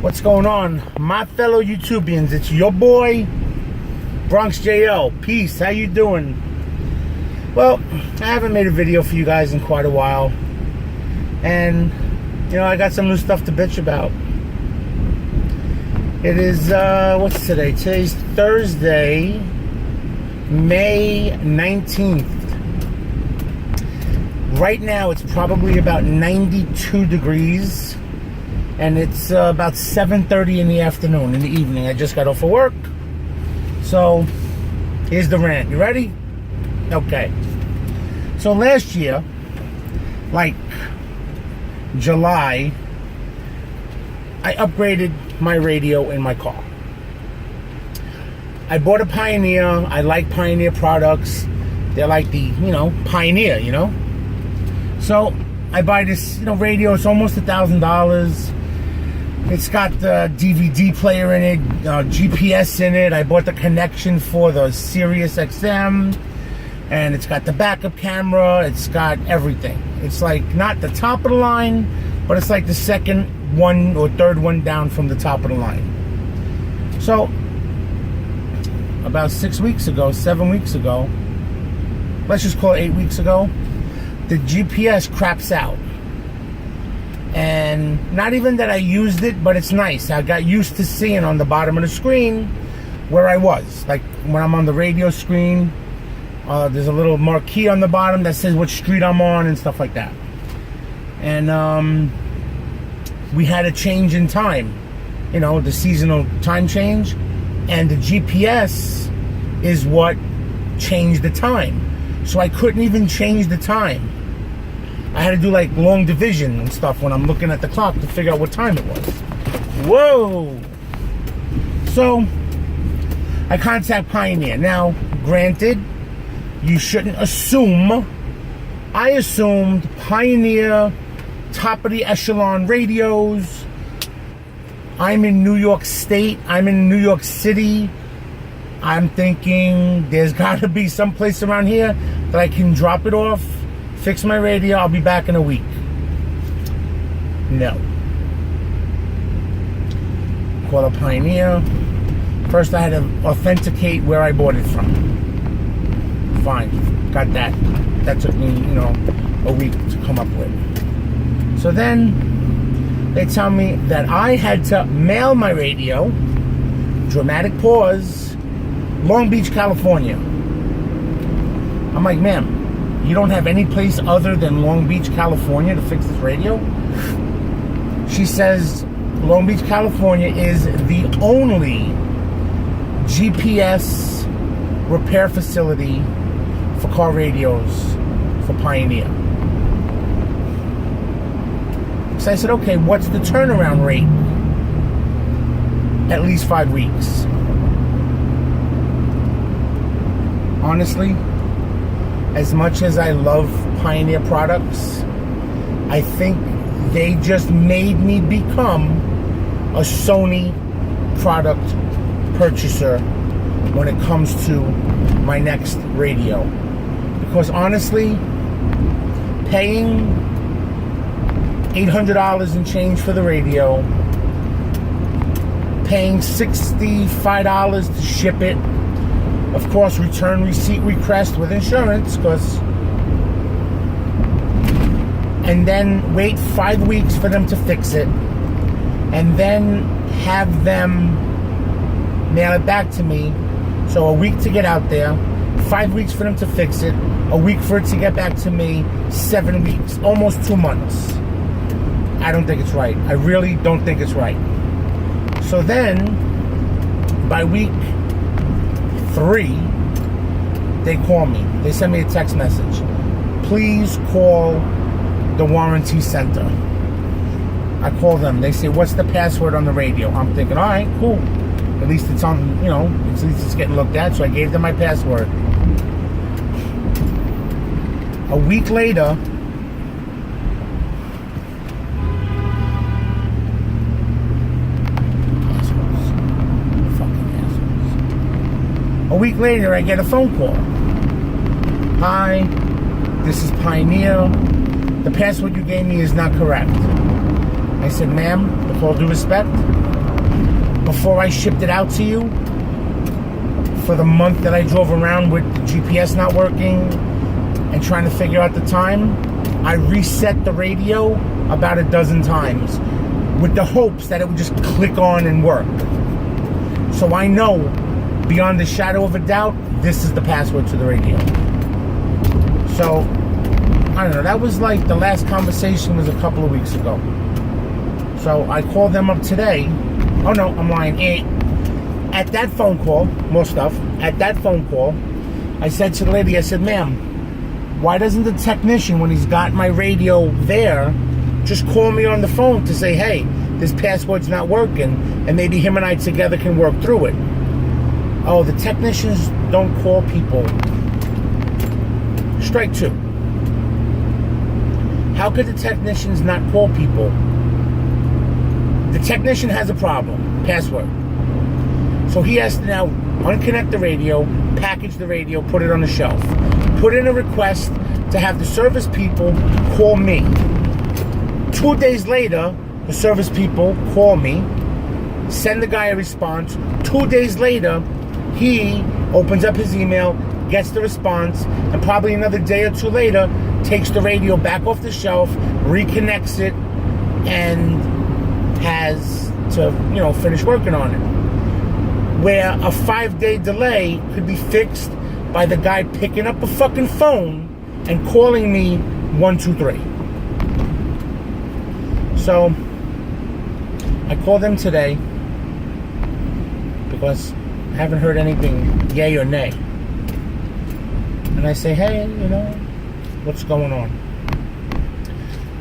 What's going on, my fellow YouTubians? It's your boy Bronx JL. Peace. How you doing? Well, I haven't made a video for you guys in quite a while, and you know, I got some new stuff to bitch about. It is what's today? Today's Thursday, May 19th. Right now it's probably about 92 degrees, and it's about 7:30 in the afternoon, in the evening. I just got off of work. So here's the rant. You ready? Okay. So last year, like July, I upgraded my radio in my car. I bought a Pioneer. I like Pioneer products. They're like the, Pioneer, So I buy this, radio. It's almost $1,000. It's got the DVD player in it, GPS in it. I bought the connection for the Sirius XM, and it's got the backup camera. It's got everything. It's like not the top of the line, but it's like the second one or third one down from the top of the line. So about 7 weeks ago, let's just call it 8 weeks ago, the GPS craps out. And not even that I used it, but it's nice. I got used to seeing on the bottom of the screen where I was. Like when I'm on the radio screen, there's a little marquee on the bottom that says what street I'm on and stuff like that. And we had a change in time, the seasonal time change, and the GPS is what changed the time. So I couldn't even change the time. I had to do like long division and stuff when I'm looking at the clock to figure out what time it was. Whoa! So I contact Pioneer. Now, granted, you shouldn't assume. I assumed Pioneer, top of the echelon radios. I'm in New York State. I'm in New York City. I'm thinking there's got to be some place around here that I can drop it off, fix my radio, I'll be back in a week. No. Call a Pioneer. First I had to authenticate where I bought it from. Fine, got that. That took me, a week to come up with. So then they tell me that I had to mail my radio, dramatic pause, Long Beach, California. I'm like, ma'am, you don't have any place other than Long Beach, California to fix this radio? She says Long Beach, California is the only GPS repair facility for car radios for Pioneer. So I said, okay, what's the turnaround rate? At least 5 weeks. Honestly, as much as I love Pioneer products, I think they just made me become a Sony product purchaser when it comes to my next radio. Because honestly, paying $800 and change for the radio, paying $65 to ship it, of course, return receipt request with insurance, and then wait 5 weeks for them to fix it, and then have them mail it back to me. So a week to get out there, 5 weeks for them to fix it, a week for it to get back to me, 7 weeks, almost 2 months. I don't think it's right. I really don't think it's right. So then, by week 3, they call me. They send me a text message. Please call the warranty center. I call them. They say, what's the password on the radio? I'm thinking, all right, cool. At least it's on, at least it's getting looked at. So I gave them my password. A week later, I get a phone call. Hi, this is Pioneer. The password you gave me is not correct. I said, ma'am, with all due respect, before I shipped it out to you, for the month that I drove around with the GPS not working and trying to figure out the time, I reset the radio about a dozen times with the hopes that it would just click on and work. So I know, beyond the shadow of a doubt, this is the password to the radio. So, I don't know, that was like, the last conversation was a couple of weeks ago. So I called them up today. Oh no, I'm lying. At that phone call, more stuff, at that phone call, I said to the lady, I said, ma'am, why doesn't the technician, when he's got my radio there, just call me on the phone to say, hey, this password's not working, and maybe him and I together can work through it. Oh, the technicians don't call people. Strike two. How could the technicians not call people? The technician has a problem, password. So he has to now unconnect the radio, package the radio, put it on the shelf. Put in a request to have the service people call me. 2 days later, the service people call me, send the guy a response. 2 days later, he opens up his email, gets the response, and probably another day or two later, takes the radio back off the shelf, reconnects it, and has to, finish working on it. Where a 5-day delay could be fixed by the guy picking up a fucking phone and calling me 123. So I called them today because I haven't heard anything yay or nay. And I say, hey, what's going on?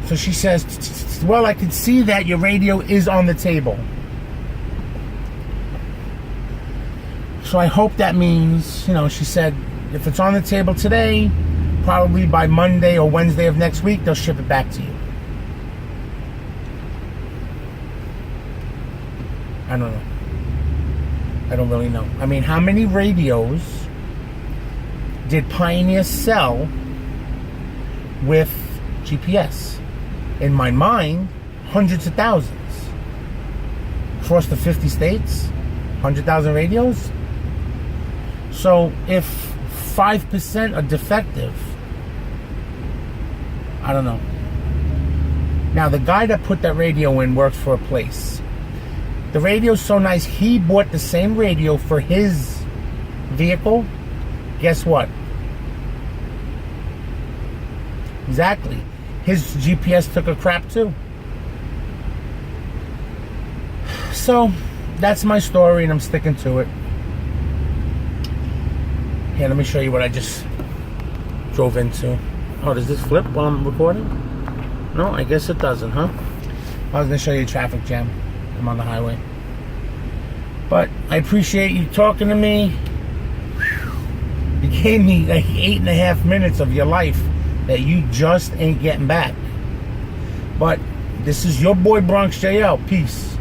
So she says, well, I can see that your radio is on the table. So I hope that means, she said, if it's on the table today, probably by Monday or Wednesday of next week, they'll ship it back to you. I don't know. I don't really know. I mean, how many radios did Pioneer sell with GPS? In my mind, hundreds of thousands. Across the 50 states, 100,000 radios. So if 5% are defective, I don't know. Now, the guy that put that radio in works for a place. The radio's so nice, he bought the same radio for his vehicle. Guess what? Exactly. His GPS took a crap too. So, that's my story and I'm sticking to it. Here, let me show you what I just drove into. Oh, does this flip while I'm recording? No, I guess it doesn't, huh? I was going to show you a traffic jam. I'm on the highway. But I appreciate you talking to me. You gave me like 8.5 minutes of your life that you just ain't getting back. But this is your boy Bronx JL. Peace.